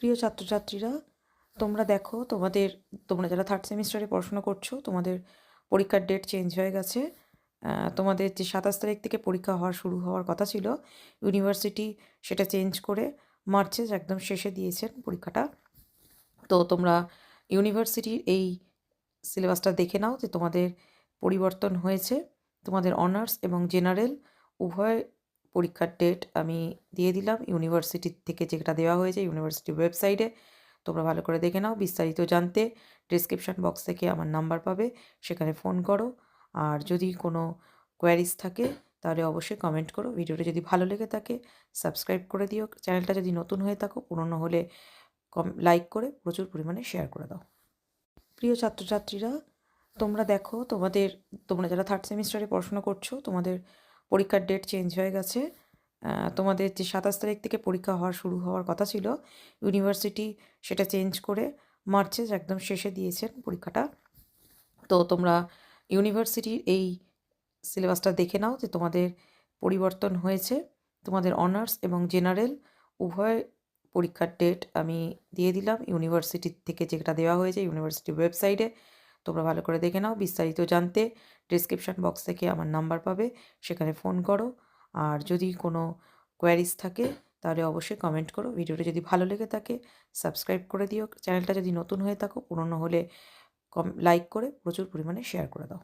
প্রিয় ছাত্রছাত্রীরা, তোমরা যারা থার্ড সেমিস্টারে পড়াশোনা করছো, তোমাদের পরীক্ষার ডেট চেঞ্জ হয়ে গেছে। তোমাদের যে 27 তারিখ থেকে পরীক্ষা শুরু হওয়ার কথা ছিল, ইউনিভার্সিটি সেটা চেঞ্জ করে মার্চের একদম শেষে দিয়েছেন পরীক্ষাটা। তো তোমরা ইউনিভার্সিটির এই সিলেবাসটা দেখে নাও যে তোমাদের পরিবর্তন হয়েছে। তোমাদের অনার্স এবং জেনারেল উভয় পরীক্ষার ডেট আমি দিয়ে দিলাম ইউনিভার্সিটি থেকে, যেটা দেওয়া হয়েছে ইউনিভার্সিটির ওয়েবসাইটে। তোমরা ভালো করে দেখে নাও। বিস্তারিত জানতে ডেসক্রিপশন বক্স থেকে আমার নাম্বার পাবে, সেখানে ফোন করো। আর যদি কোনো কোয়ারিজ থাকে তাহলে অবশ্যই কমেন্ট করো। ভিডিওটা যদি ভালো লেগে থাকে সাবস্ক্রাইব করে দিও। চ্যানেলটা যদি নতুন হয়ে থাকো, পুরনো হলে লাইক করে প্রচুর পরিমাণে শেয়ার করে দাও। প্রিয় ছাত্রছাত্রীরা, তোমরা যারা থার্ড সেমিস্টারে পড়াশোনা করছো, তোমাদের পরীক্ষার ডেট চেঞ্জ হয়ে গেছে। তোমাদের যে 27 তারিখ থেকে পরীক্ষা শুরু হওয়ার কথা ছিল, ইউনিভার্সিটি সেটা চেঞ্জ করে মার্চের একদম শেষে দিয়েছেন পরীক্ষাটা। তো তোমরা ইউনিভার্সিটির এই সিলেবাসটা দেখে নাও যে তোমাদের পরিবর্তন হয়েছে। তোমাদের অনার্স এবং জেনারেল উভয় পরীক্ষার ডেট আমি দিয়ে দিলাম ইউনিভার্সিটি থেকে, যেটা দেওয়া হয়েছে ইউনিভার্সিটির ওয়েবসাইটে। তোমরা ভালো করে দেখে নাও। বিস্তারিত জানতে ডেসক্রিপশন বক্স থেকে আমার নাম্বার পাবে, সেখানে ফোন করো। আর যদি কোনো কোয়ারিজ থাকে তাহলে অবশ্যই কমেন্ট করো। ভিডিওটা যদি ভালো লেগে থাকে সাবস্ক্রাইব করে দিও। চ্যানেলটা যদি নতুন হয়ে থাকো, পুরনো হলে লাইক করে প্রচুর পরিমাণে শেয়ার করে দাও।